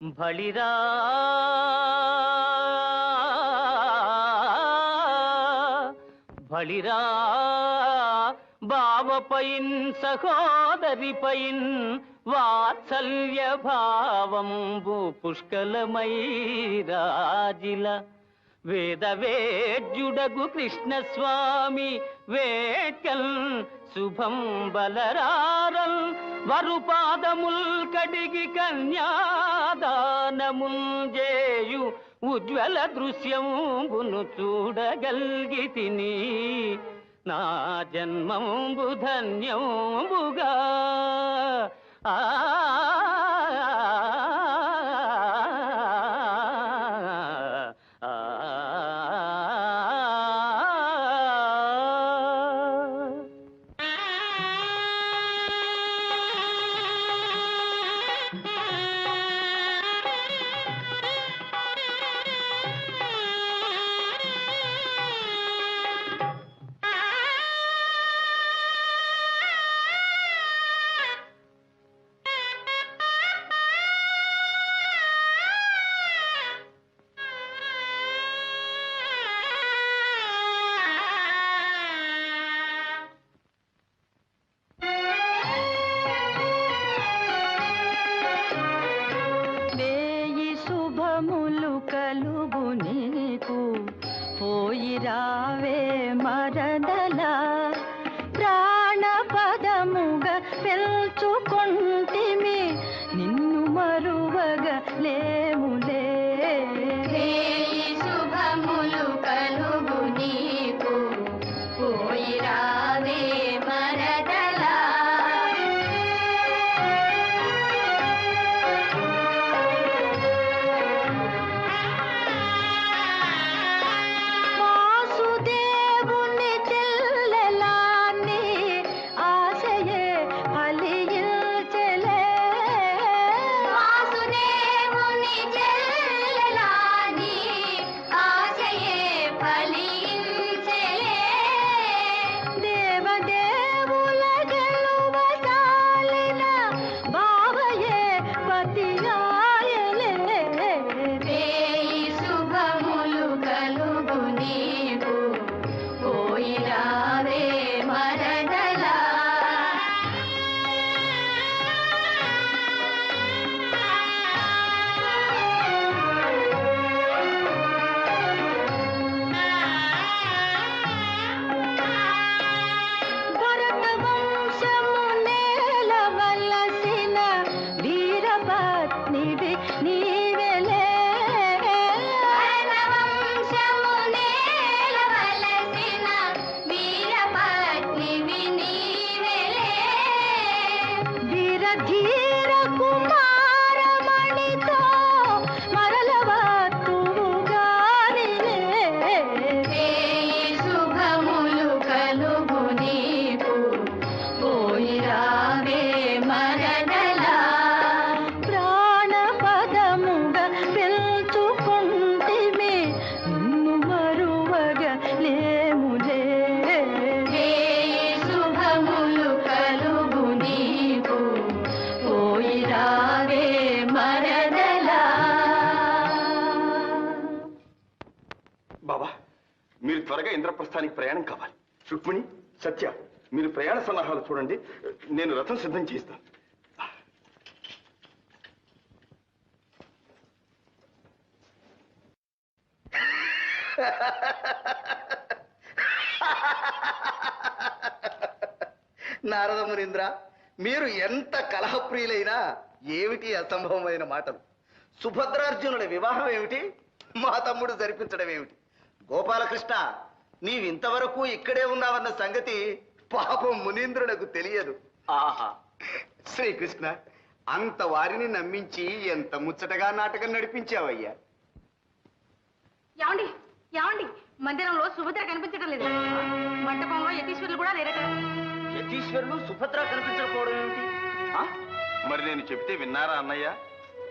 బళిరా బళిరా బావపైన్ సహోదరిపైన్ వాత్సల్య భావంబు పుష్కలమై రాజిల వేదవేద్యుడగు కృష్ణస్వామి వేట్కల్ శుభం బలరారల్ వరుపాదముల్ కడిగి కన్యాదానముల్ చేయు ఉజ్వల దృశ్యంబును చూడగల్గితిని నా జన్మంబు ధన్యంబుగా ఆ రావే మరదల ప్రాణపదముగ పెల్చుకొంటిమి నిన్ను మరువగ లేములే శుభములు కలుగు నీకు పోయి రావే మరదల త్వరగా ఇంద్రప్రస్థానికి ప్రయాణం కావాలి. రుక్మిణి, సత్య, మీరు ప్రయాణ సన్నాహాలు చూడండి, నేను రథం సిద్ధం చేస్తాను. నారద మునీంద్ర, మీరు ఎంత కలహప్రియులైనా ఏమిటి అసంభవమైన మాటలు? సుభద్రార్జునుల వివాహం ఏమిటి, మా తమ్ముడు జరిపించడం ఏమిటి? గోపాలకృష్ణ, నీవింతవరకు ఇక్కడే ఉన్నావన్న సంగతి పాపం మునీంద్రులకు తెలియదు. ఆహా, శ్రీకృష్ణ, అంత వారిని నమ్మించి ఎంత ముచ్చటగా నాటకం నడిపించావయ్యా. ఏమండి ఏమండి, మందిరంలో సుభద్ర కనిపించడం లేదు. మండపంలో యతీశ్వరులు కూడా లేరట. యతీశ్వరులు సుభద్ర కనిపించకపోవడం ఏమిటి? మరి నేను చెప్తే విన్నారా అన్నయ్య?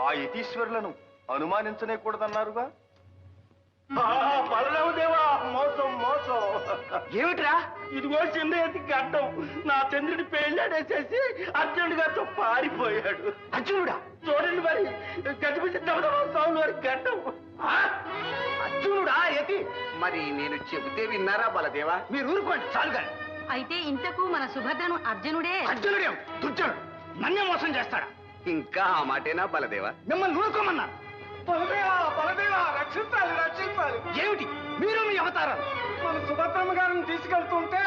ఆ యతీశ్వరులను అనుమానించనే కూడదన్నారుగా. బలరామదేవా మోసం మోసం. ఏమిట్రా? ఇదిగో చిన్నది గడ్డం నా చంద్రుడి పెళ్ళాడేసేసి అర్జునుడి గారితో పారిపోయాడు. అర్జునుడా? చూడండి మరి గతిపించి స్వామి వారి గడ్డం. అర్జునుడా యతి? మరి నేను చెబితే విన్నారా బలదేవా? మీరు ఊరుకోండి చాలుగా. అయితే ఇంతకు మన సుభద్రను అర్జునుడే. అర్జునుడే దుర్జనుడు నన్నే మోసం చేస్తాడా? ఇంకా ఆ మాటేనా బలదేవా? మిమ్మల్ని ఊరుకోమన్నా. బలదేవా బలదేవా రక్షించాలి రక్షించాలి. ఏమిటి మీరు మీ అవతారాలు? మన సుభద్రమ్మ గారిని తీసుకెళ్తుంటే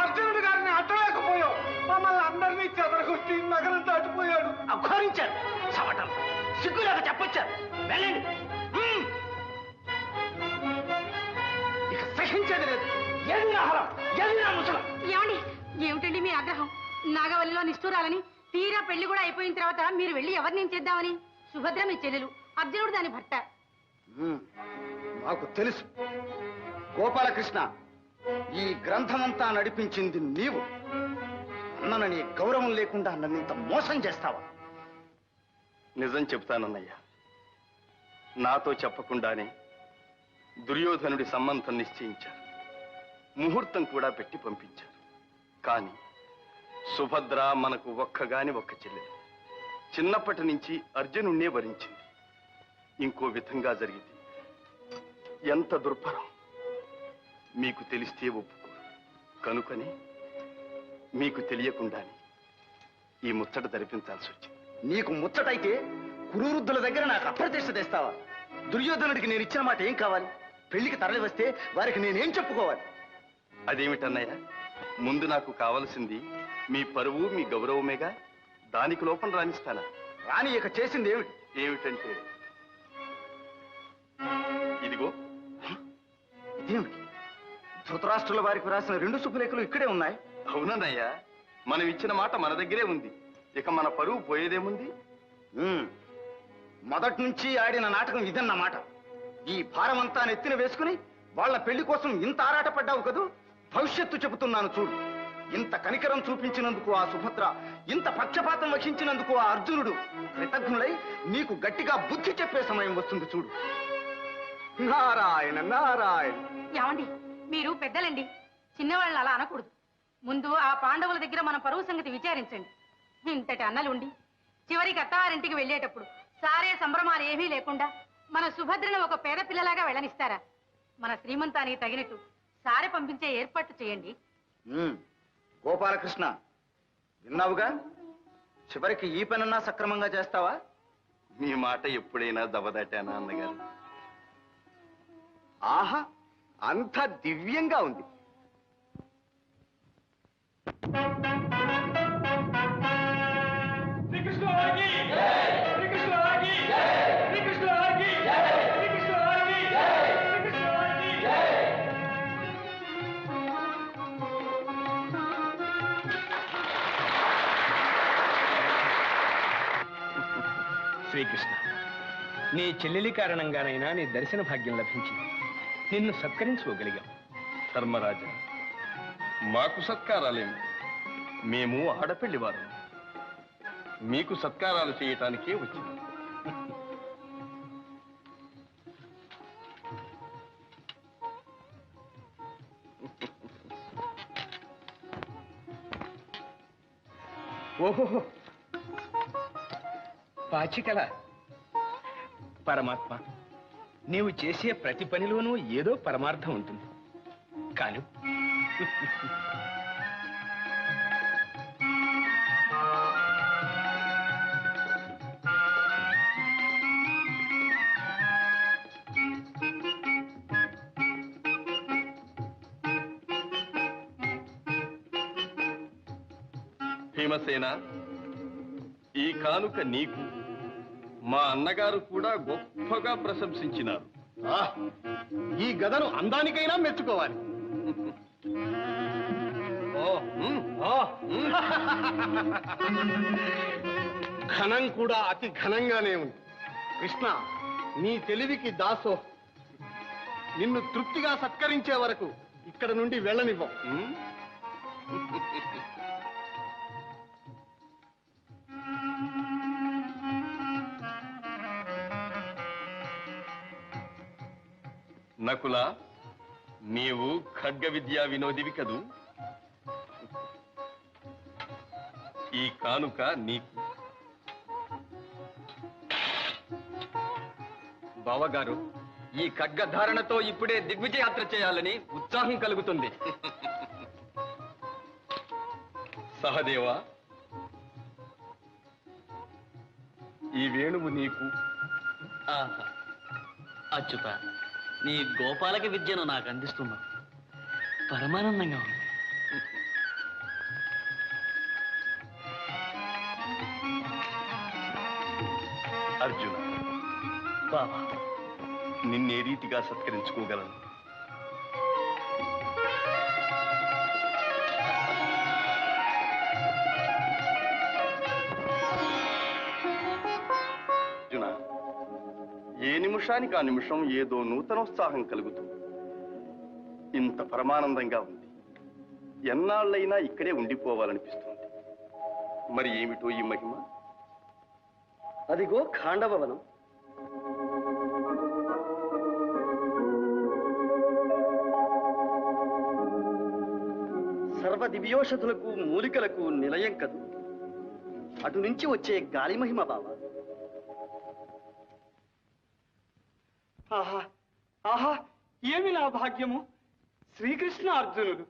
అర్జునుడి గారిని అడ్డలేకపోయాం. మమ్మల్ని అందరినీ చెదరగొట్టి నగరం దాటిపోయాడు. అఘోరించారు చవటం సిగ్గులేక చెప్పొచ్చారు. వెళ్ళండి. ఇక సహించేది లేదు. ఏది నా హరం, ఏది నా ముసలం. ఏమండి ఏమిటండి మీ ఆగ్రహం? నాగవల్లిలో నిష్ఠూరాలని తీరా పెళ్లి కూడా అయిపోయిన తర్వాత మీరు వెళ్ళి ఎవరిని చేద్దామని? సుభద్ర మీ చెల్లెలు, అర్జునుడు దాని భర్త. నాకు తెలుసు గోపాలకృష్ణ, ఈ గ్రంథమంతా నడిపించింది నీవు. అన్నను నీ గౌరవం లేకుండా నన్నింత మోసం చేస్తావా? నిజం చెప్తానన్నయ్యా. నాతో చెప్పకుండానే దుర్యోధనుడి సంబంధం నిశ్చయించారు. ముహూర్తం కూడా పెట్టి పంపించారు. కానీ సుభద్ర మనకు ఒక్కగాని ఒక్క చెల్లెలు. చిన్నప్పటి నుంచి అర్జునుణ్ణే వరించింది. ఇంకో విధంగా జరిగింది. ఎంత దుర్భరం. మీకు తెలిస్తే ఒప్పుకోరు. కనుకనే మీకు తెలియకుండానే ఈ ముచ్చట జరిపించాల్సి వచ్చింది. నీకు ముచ్చటైతే కురువృద్ధుల దగ్గర నాకు అప్రతిష్ట తెస్తావా? దుర్యోధనుడికి నేను ఇచ్చిన మాట ఏం కావాలి? పెళ్లికి తరలి వస్తే వారికి నేనేం చెప్పుకోవాలి? అదేమిటన్నయ్య, ముందు నాకు కావలసింది మీ పరువు మీ గౌరవమేగా. దానికి లోపం రాణిస్తానా? రాని ఇక చేసింది ఏమిటి? ఏమిటంటే ఇదిగో. ఇదేమిటి? ధృతరాష్ట్రుల వారికి రాసిన 2 శుభలేఖలు ఇక్కడే ఉన్నాయి. అవునన్నయ్యా, మనం ఇచ్చిన మాట మన దగ్గరే ఉంది. ఇక మన పరువు పోయేదేముంది? మొదటి నుంచి ఆడిన నాటకం ఇదన్నమాట. ఈ భారమంతా నెత్తిన వేసుకుని వాళ్ళ పెళ్లి కోసం ఇంత ఆరాటపడ్డావు కదూ. భవిష్యత్తు చెబుతున్నాను చూడు. ఇంత కనికరం చూపించినందుకు ఆ సుభద్ర, ఇంత పక్షపాతం వహించినందుకు ఆ అర్జునుడు కృతజ్ఞుడై నీకు గట్టిగా బుద్ధి చెప్పే సమయం వస్తుంది చూడు. నారాయణ నారాయణ. ఏమండి మీరు పెద్దలండి, చిన్నవాళ్ళని అలా అనకూడదు. ముందు ఆ పాండవుల దగ్గర మన పరువు సంగతి విచారించండి. ఇంతటి అన్నలుండి చివరికి అత్తవారింటికి వెళ్ళేటప్పుడు సారే సంభ్రమాలు ఏమీ లేకుండా మన సుభద్రను ఒక పేద పిల్లలాగా వెళ్ళనిస్తారా? మన శ్రీమంతానికి తగినట్టు సారె పంపించే ఏర్పాటు చేయండి. గోపాలకృష్ణ, విన్నావుగా? చివరికి ఈ పనన్నా సక్రమంగా చేస్తావా? మీ మాట ఎప్పుడైనా దవదాటానా అన్నగారు? ఆహా, అంత దివ్యంగా ఉంది. శ్రీకృష్ణ, నీ చెల్లెలి కారణంగానైనా నీ దర్శన భాగ్యం లభించింది. నిన్ను సత్కరించుకోగలిగాం. ధర్మరాజా, మాకు సత్కారాలేమి? మేము ఆడపెళ్లివారు. మీకు సత్కారాలు చేయటానికే వచ్చింది. ఓహో, పాచికల పరమాత్మ, నీవు చేసే ప్రతి పనిలోనూ ఏదో పరమార్థం ఉంటుంది. కాను భీమసేన, ఈ కానుక నీకు మా అన్నగారు కూడా గొప్పగా ప్రశంసించినారు. ఈ గదను అందానికైనా మెచ్చుకోవాలి. ఘనం కూడా అతి ఘనంగానే ఉంది. కృష్ణ, నీ తెలివికి దాసో. నిన్ను తృప్తిగా సత్కరించే వరకు ఇక్కడ నుండి వెళ్ళనివ్వం. నకుల, నీవు ఖడ్గ విద్యా వినోదివి కదూ. ఈ కానుక నీకు. బావగారు, ఈ ఖడ్గధారణతో ఇప్పుడే దిగ్విజయాత్ర చేయాలని ఉత్సాహం కలుగుతుంది. సహదేవా, ఈ వేణువు నీకు. ఆహా, అచ్యుత, నీ గోపాలక విద్యను నాకు అందిస్తున్నా. పరమానందంగా ఉంది. అర్జున, బాబా, నిన్నే రీతిగా సత్కరించుకోగలను? అర్జున, ఏ నిమిషానికి ఆ నిమిషం ఏదో నూతనోత్సాహం కలుగుతుంది. ఇంత పరమానందంగా ఉంది. ఎన్నాళ్ళైనా ఇక్కడే ఉండిపోవాలనిపిస్తుంది. మరి ఏమిటో ఈ మహిమ? అదిగో ఖాండవవనం. సర్వ దివ్యోషధులకు మూలికలకు నిలయం కదు. అటు నుంచి వచ్చే గాలి మహిమ బావ. ఆహా ఆహా, ఏమి నా భాగ్యము! శ్రీకృష్ణ అర్జునులు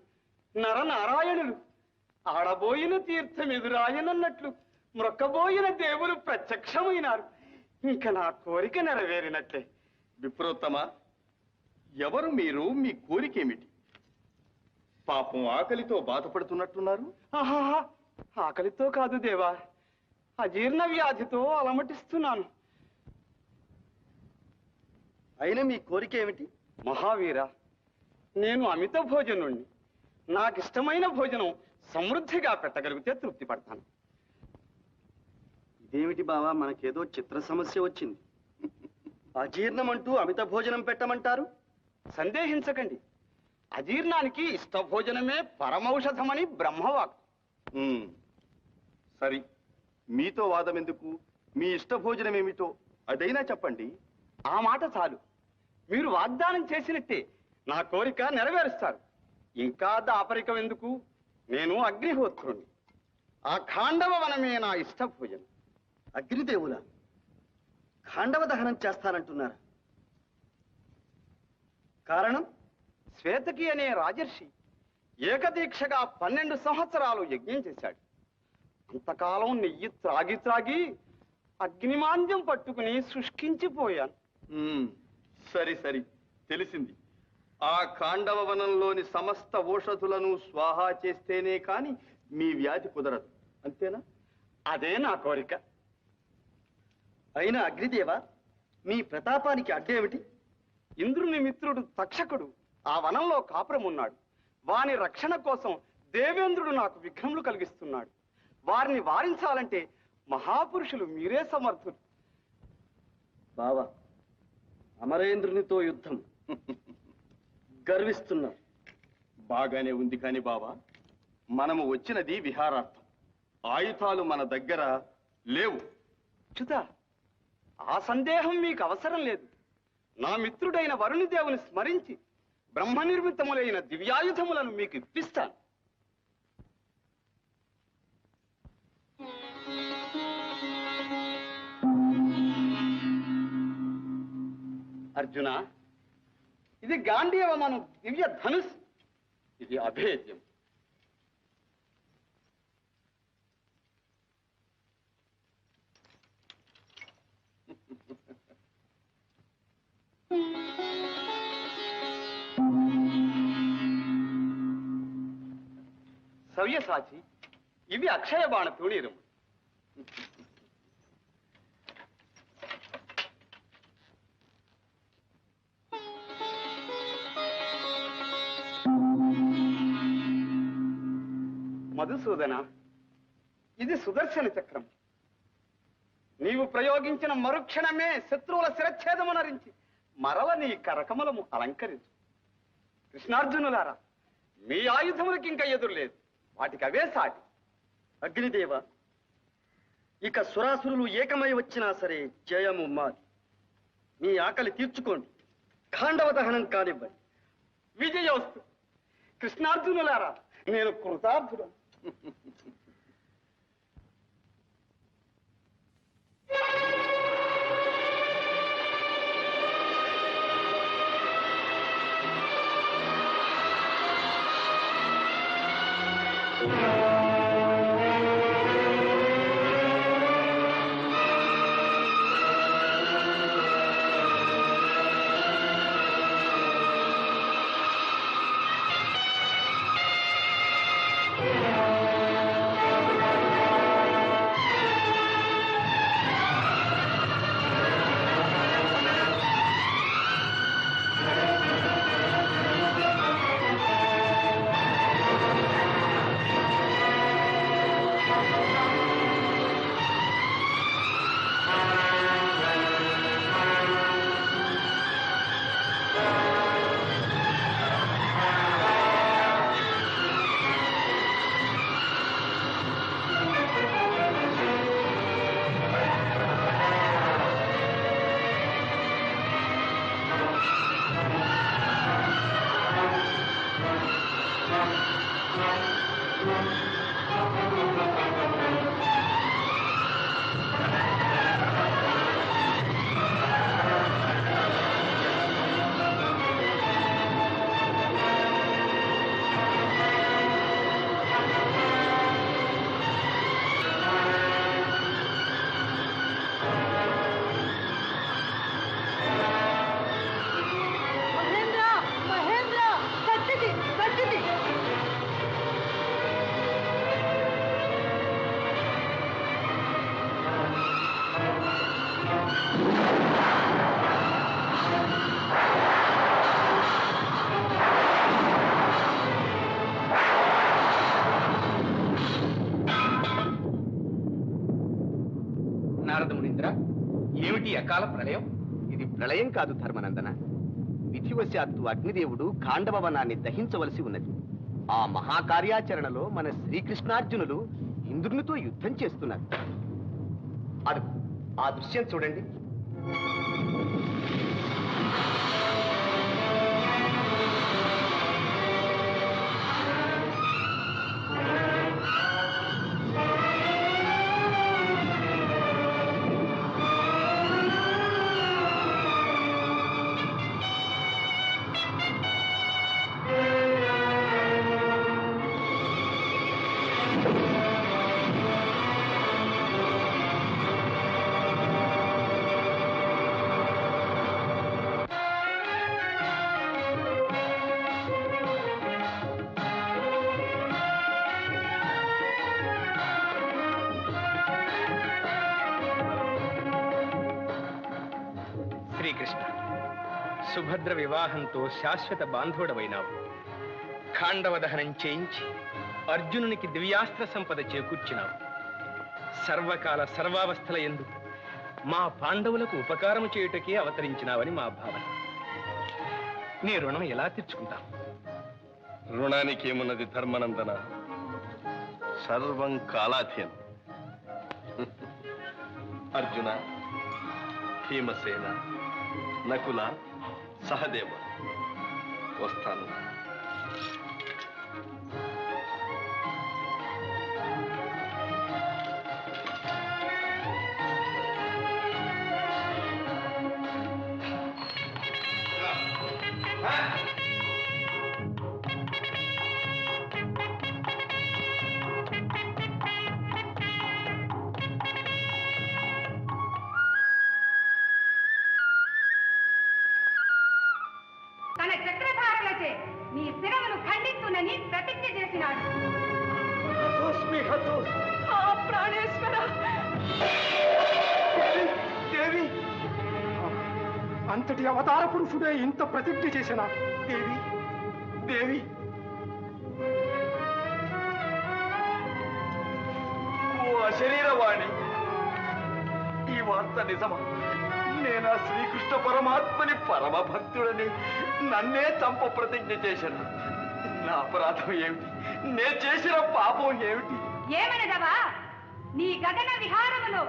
నరనారాయణులు ఆడబోయిన తీర్థం ఎదురాయనన్నట్లు మ్రొక్కబోయిన దేవులు ప్రత్యక్షమైనారు. ఇంకా నా కోరిక నెరవేరినట్లే. విప్రోత్తమ, ఎవరు మీరు? మీ కోరికేమిటి? పాపం ఆకలితో బాధపడుతున్నట్టున్నారు. ఆహా, ఆకలితో కాదు దేవా, అజీర్ణ వ్యాధితో అలమటిస్తున్నాను. అయినా మీ కోరిక ఏమిటి? మహావీర, నేను అమిత భోజనుణ్ణి. నాకిష్టమైన భోజనం సమృద్ధిగా పెట్టగలిగితే తృప్తి పడతాను. ఇదేమిటి బావా, మనకేదో చిత్ర సమస్య వచ్చింది. అజీర్ణం అంటూ అమిత భోజనం పెట్టమంటారు? సందేహించకండి, అజీర్ణానికి ఇష్ట భోజనమే పరమౌషధమని బ్రహ్మవాక్. సరి, మీతో వాదం ఎందుకు? మీ ఇష్ట భోజనం ఏమిటో అదైనా చెప్పండి. ఆ మాట చాలు. మీరు వాగ్దానం చేసినట్టే నా కోరిక నెరవేరుస్తారు. ఇంకా దాపరికం ఎందుకు? నేను అగ్నిహోత్రుణ్ణి. ఆ ఖాండవ వనమే నా ఇష్ట భోజనం. అగ్నిదేవుల ఖాండవ దహనం చేస్తానంటున్నారు. కారణం? శ్వేతకి అనే రాజర్షి ఏకదీక్షగా 12 సంవత్సరాలు యజ్ఞం చేశాడు. అంతకాలం నెయ్యి త్రాగి త్రాగి అగ్నిమాంద్యం పట్టుకుని శుష్కించిపోయాను. సరి సరి, తెలిసింది. ఆ ఖాండవ వనంలోని సమస్త ఓషధులను స్వాహా చేస్తేనే కాని మీ వ్యాధి కుదరదు, అంతేనా? అదే నా కోరిక. అయినా అగ్నిదేవ, మీ ప్రతాపానికి అడ్డేమిటి? ఇంద్రుని మిత్రుడు తక్షకుడు ఆ వనంలో కాపురం ఉన్నాడు. వాని రక్షణ కోసం దేవేంద్రుడు నాకు విఘ్నములు కలిగిస్తున్నాడు. వారిని వారించాలంటే మహాపురుషులు మీరే సమర్థులు. బావా, అమరేంద్రునితో యుద్ధం గర్విస్తున్నారు. బాగానే ఉంది కాని బావా, మనము వచ్చినది విహారార్థం. ఆయుధాలు మన దగ్గర లేవు. చ్యుత, ఆ సందేహం మీకు అవసరం లేదు. నా మిత్రుడైన వరుణి దేవుని స్మరించి బ్రహ్మ నిర్మితములైన దివ్యాయుధములను మీకు ఇప్పిస్తాను. అర్జున, ఇది గాంధీవమను దివ్య ధనుస్. ఇది అభేద్యం. సవ్యసాచి, ఇవి అక్షయ బాణ తూణీరము. మధుసూదన, ఇది సుదర్శన చక్రం. నీవు ప్రయోగించిన మరుక్షణమే శత్రువుల శిరచ్ఛేదమునరించి మరల నీ కరకమలము అలంకరించు. కృష్ణార్జునులారా, మీ ఆయుధములకి ఇంకా ఎదురు లేదు. వాటికి అవే సాటి. అగ్నిదేవ, ఇక సురాసురులు ఏకమై వచ్చినా సరే జయము మాది. మీ ఆకలి తీర్చుకోండి. ఖాండవ దహనం కానివ్వండి. విజయోస్తు. కృష్ణార్జునులారా, నేను కృతార్థుడు. మహేంద్ర మహేంద్ర కత్తిది కత్తిది. నారదమునింద్ర, ఏమిటి అకాల ప్రళయం? ఇది ప్రళయం కాదు ధర్మనందన. విధివశాత్తు అగ్నిదేవుడు ఖాండవ వనాన్ని దహించవలసి ఉన్నది. ఆ మహాకార్యాచరణలో మన శ్రీకృష్ణార్జునులు ఇంద్రునితో యుద్ధం చేస్తున్నారు. అది ఆ దృశ్యం చూడండి. శ్రీకృష్ణ, సుభద్ర వివాహంతో శాశ్వత బాంధవుడవైనావు. ఖాండవ దహనం చేయించి అర్జునునికి దివ్యాస్త్ర సంపద చేకూర్చినావు. సర్వకాల సర్వావస్థల యందు మా పాండవులకు ఉపకారము చేయుటకే అవతరించినావని మా భావన. నీ రుణం ఎలా తీర్చుకుంటావు? రుణానికి ఏమున్నది ధర్మనందన, సర్వం కాలాధీనం. అర్జున, భీమసేన, నకుల, సహదేవ, వస్తాను. తన చక్రధారులచే నీ శిరమును ఖండిస్తునని ప్రతిజ్ఞ చేసినాడు. ప్రాణేశ్వర దేవి, అంతటి అవతార పురుషుడే ఇంత ప్రతిజ్ఞ చేసిన దేవి, దేవి. ఓ అశరీరవాణి, ఈ వార్త నిజమా? నేను ఆ శ్రీకృష్ణ పరమాత్మని పరమ భక్తుడని నన్నే చంప ప్రతిజ్ఞ చేశాను. నా అపరాధం ఏమిటి? నే చేసిన పాపం ఏమిటి? ఏమనదవా? నీ గగన విహారములో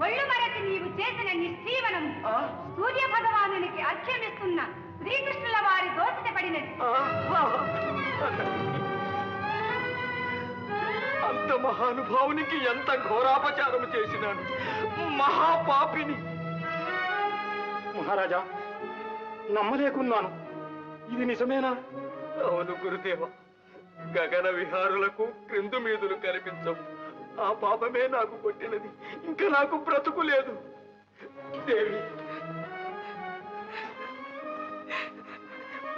ఒళ్ళు మరచి నీవు చేసిన నిశ్చీవనం సూర్య భగవానునికి అర్ఘ్యమిస్తున్న శ్రీకృష్ణుల వారి దోషత పడినది. అంత మహానుభావునికి ఎంత ఘోరాపచారం చేసినాను, మహాపాపిని. మహారాజా, నమ్మలేకున్నాను. ఇది నిజమేనా? అవును గురుదేవ, గగన విహారులకు క్రిందు మీదులు కనిపించవు. ఆ పాపమే నాకు కొట్టినది. ఇంకా నాకు బ్రతుకు లేదు. దేవి,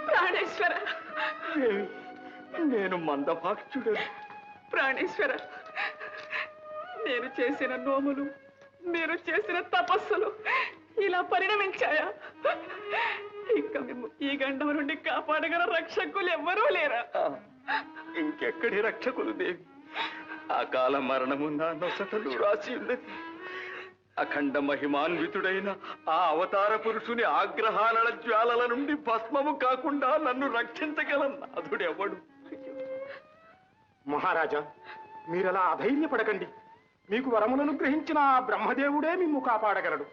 ప్రాణేశ్వర, దేవి, నేను మందభాక్షుడను. ప్రాణేశ్వర, నేను చేసిన నోములు, మీరు చేసిన తపస్సులు ఇలా పరిణమించాయా? ఇంకా మేము ఈ గండం నుండి కాపాడగల రక్షకులు ఎవ్వరూ లేరా? ఇంకెక్కడి రక్షకులు దేవి? అకాల మరణము నా నొసటలు రాసి ఉన్నది. అఖండ మహిమాన్వితుడైన ఆ అవతార పురుషుని ఆగ్రహాల జ్వాలల నుండి భస్మము కాకుండా నన్ను రక్షించగల నాథుడెవడు? మహారాజా, మీరలా అధైర్యపడకండి. మీకు వరములను గ్రహించిన ఆ బ్రహ్మదేవుడే మిమ్ము కాపాడగలడు.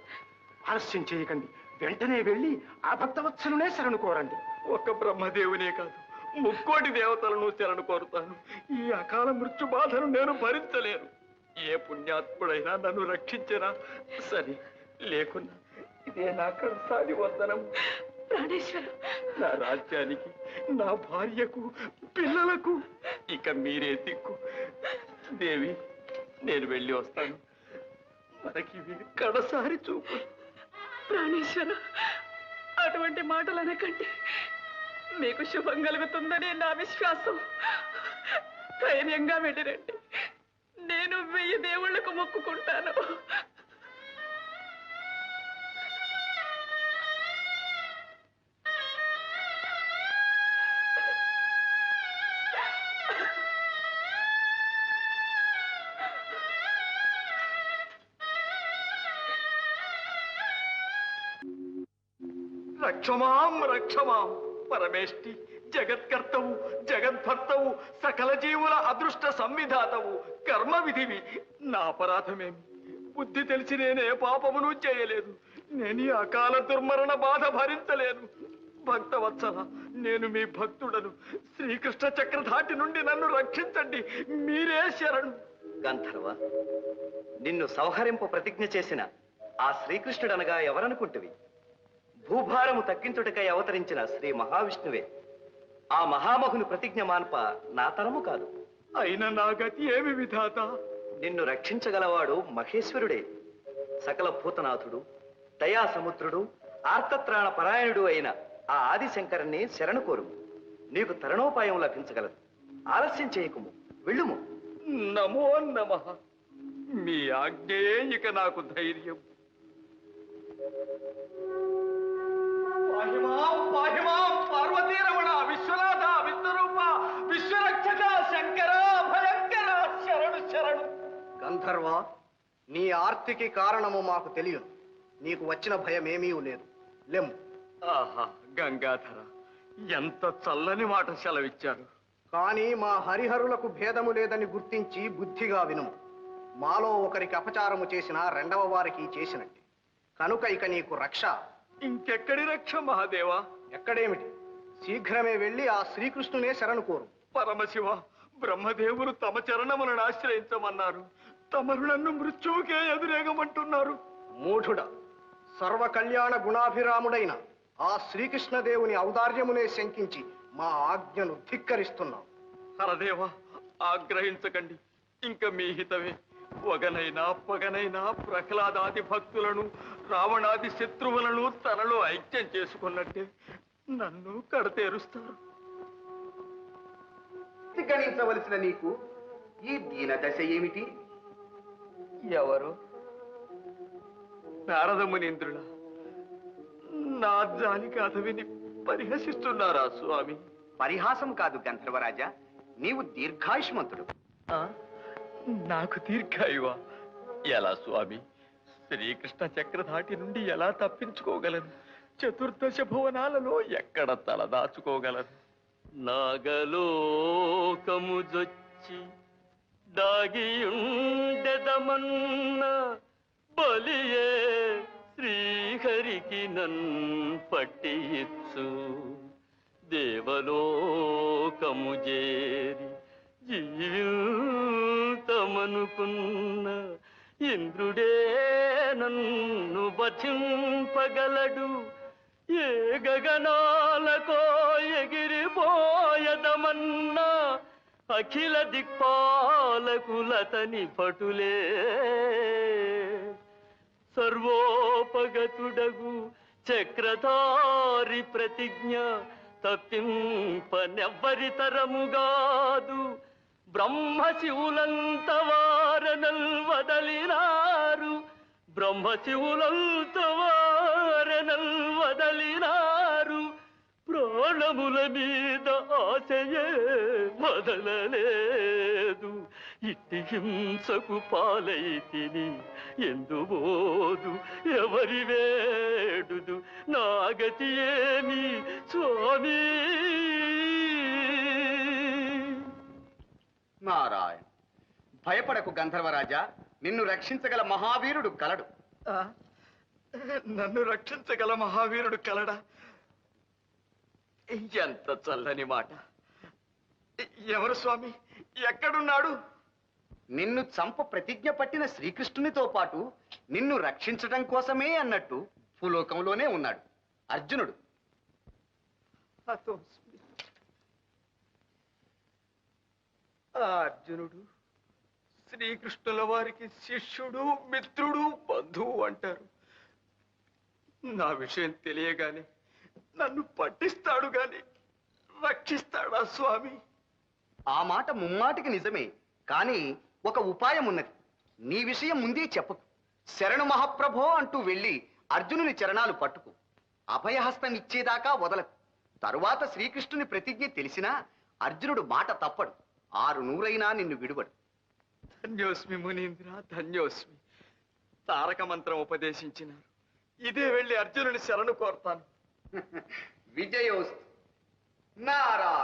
ఆలస్యం చేయకండి. వెంటనే వెళ్ళి ఆ భక్తవత్సలునే శరణు కోరండి. ఒక బ్రహ్మదేవునే కాదు, ముక్కోటి దేవతలను శరణు కోరుతాను. ఈ అకాల మృత్యు బాధను నేను భరించలేను. ఏ పుణ్యాత్ముడైనా నన్ను రక్షించరా సరే, లేకున్నా ఇదే నా కడసారి వందనం. ప్రాణేశ్వర, నా రాజ్యానికి, నా భార్యకు, పిల్లలకు ఇక మీరే దిక్కు. దేవి, నేను వెళ్ళి వస్తాను. మనకి ఇవి కడసారి చూపు. ప్రాణేశ్వర, అటువంటి మాటలు అనకండి. మీకు శుభం కలుగుతుందని నా విశ్వాసం. ధైర్యంగా వెళ్ళిరండి. నేను 1000 దేవుళ్లకు మొక్కుకుంటాను. రక్షమాం రక్షమాం పరమేష్టి, జగత్కర్తవు, జగద్భర్తవు, సకల జీవుల అదృష్ట సంవిధాతవు, కర్మ విధివి. నా అపరాధమేమి? బుద్ధి తెలిసి నేనే పాపమును చేయలేదు. నేను ఈ అకాల దుర్మరణ బాధ భరించలేను. భక్తవత్సల, నేను మీ భక్తుడను. శ్రీకృష్ణ చక్రధాటి నుండి నన్ను రక్షించండి. మీరే శరణు. గంధర్వ, నిన్ను సంహరింపు ప్రతిజ్ఞ చేసిన ఆ శ్రీకృష్ణుడనగా ఎవరనుకుంటువి? భూభారము తగ్గించుటకై అవతరించిన శ్రీ మహావిష్ణువే. ఆ మహామహుని ప్రతిజ్ఞ మాన్ప నా తరము కాదు. అయిన నా గతి ఏమి విధాత? నిన్ను రక్షించగలవాడు మహేశ్వరుడే. సకల భూతనాథుడు, దయాసముద్రుడు, ఆర్తత్రాణ పరాయణుడు అయిన ఆ ఆదిశంకరుణ్ణి శరణు కోరు. నీకు తరుణోపాయం లభించగలదు. ఆలస్యం చేయకుము, వెళ్ళుము. నమో నమః. మీ ఆజ్ఞయే ఇక నాకు ధైర్యం. పాహిమాం పాహిమాం పార్వతీరమణ, విశ్వనాథ, విశ్వరూప, విశ్వరక్షక, శంకర, భయంకర, శరణు శరణు. గంధర్వ, నీ ఆర్తికి కారణము మాకు తెలియదు. నీకు వచ్చిన భయమేమీ లేదు. లెమ్ము. ఆహా, గంగాధర, ఎంత చల్లని మాట సెలవిచ్చారు. కానీ మా హరిహరులకు భేదము లేదని గుర్తించి బుద్ధిగా వినుము. మాలో ఒకరికి అపచారము చేసిన రెండవ వారికి చేసినట్టే. కనుక ఇక నీకు రక్ష. ఇంకెక్కడి రక్ష మహాదేవా? ఎక్కడేమిటి, శీఘ్రమే వెళ్ళి ఆ శ్రీకృష్ణునే శరణు కోరు. పరమశివ, బ్రహ్మదేవులు తమ చరణములను ఆశ్రయించమన్నారు. తమరు నన్ను మృత్యువుకే ఎదురేగమంటున్నారు. మూఢుడ, సర్వ కళ్యాణ గుణాభిరాముడైన ఆ శ్రీకృష్ణదేవుని ఔదార్యమునే శంకించి మా ఆజ్ఞను ధిక్కరిస్తున్నాం. హరదేవ, ఆగ్రహించకండి. ఇంక మీ హితమే. వగనైనా పగనైనా ప్రహ్లాదాది భక్తులను, రావణాది శత్రువులను తనలో ఐక్యం చేసుకున్నట్టే నన్ను కడతేరుస్తారు. గణించవలసిన నీకు ఈ దీన దశ ఏమిటి? ఎవరు? నారద మునీంద్రుడా? నా జాలికి అతవిని పరిహసిస్తున్నారా స్వామి? పరిహాసం కాదు గంధర్వరాజా, నీవు దీర్ఘాయుష్మంతుడు. నాకు దీర్ఘాయువా? ఎలా స్వామి? శ్రీకృష్ణ చక్రధాటి నుండి ఎలా తప్పించుకోగలను? చతుర్దశ భువనాలలో ఎక్కడ తలదాచుకోగలను? నాగలోకము జొచ్చి దాగియుండెదమన్న బలియే శ్రీహరికి నన్ పట్టి ఇచ్చు దేవలోకము చేరి జీవితమనుకున్న ఇంద్రుడే నన్ను వధింపగలడు ఏ గగనాలకో ఎగిరిపోయదమన్నా అఖిల దిక్పాలకులతని భటులే సర్వోపగతుడగు చక్రధారి ప్రతిజ్ఞ తప్పింపనెవ్వరితరముగాదు బ్రహ్మశివులంత వారనల్ వదలినారు బ్రహ్మశివులంత వారనల్ వదలినారు ప్రాణముల మీద ఆశయే వదలలేదు ఇట్టి హింసకు పాలైతిని ఎందుబోదు ఎవరి వేడుదు నాగతి ఏమి స్వామి నారాయణ భయపడకు గంధర్వరాజా నిన్ను రక్షించగల మహావీరుడు కలడు నన్ను రక్షించగల మహావీరుడు కలడా? ఎంత చల్లని మాట. ఎవరు స్వామి? ఎక్కడున్నాడు? నిన్ను చంప ప్రతిజ్ఞ పట్టిన శ్రీకృష్ణునితో పాటు నిన్ను రక్షించటం కోసమే అన్నట్టు భూలోకంలోనే ఉన్నాడు అర్జునుడు. అర్జునుడు శ్రీకృష్ణుల వారికి శిష్యుడు, మిత్రుడు, బంధువు అంటారు. నా విషయం తెలియగానే నన్ను పట్టిస్తాడు గాని రక్షిస్తాడా స్వామి? ఆ మాట ముమ్మాటికి నిజమే, కానీ ఒక ఉపాయం ఉన్నది. నీ విషయం ముందే చెప్పకు. శరణు మహాప్రభో అంటూ వెళ్ళి అర్జునుని చరణాలు పట్టుకు అభయహస్తం ఇచ్చేదాకా వదలకు. తరువాత శ్రీకృష్ణుని ప్రతిజ్ఞ తెలిసినా అర్జునుడు మాట తప్పడు. 600 నిన్ను విడువడు. ధన్యోస్మి మునీంద్ర, ధన్యోస్మి. తారక మంత్రం ఉపదేశించినారు. ఇదే వెళ్ళి అర్జునుని శరణు కోరతాను. విజయోస్తు. నారాయణ.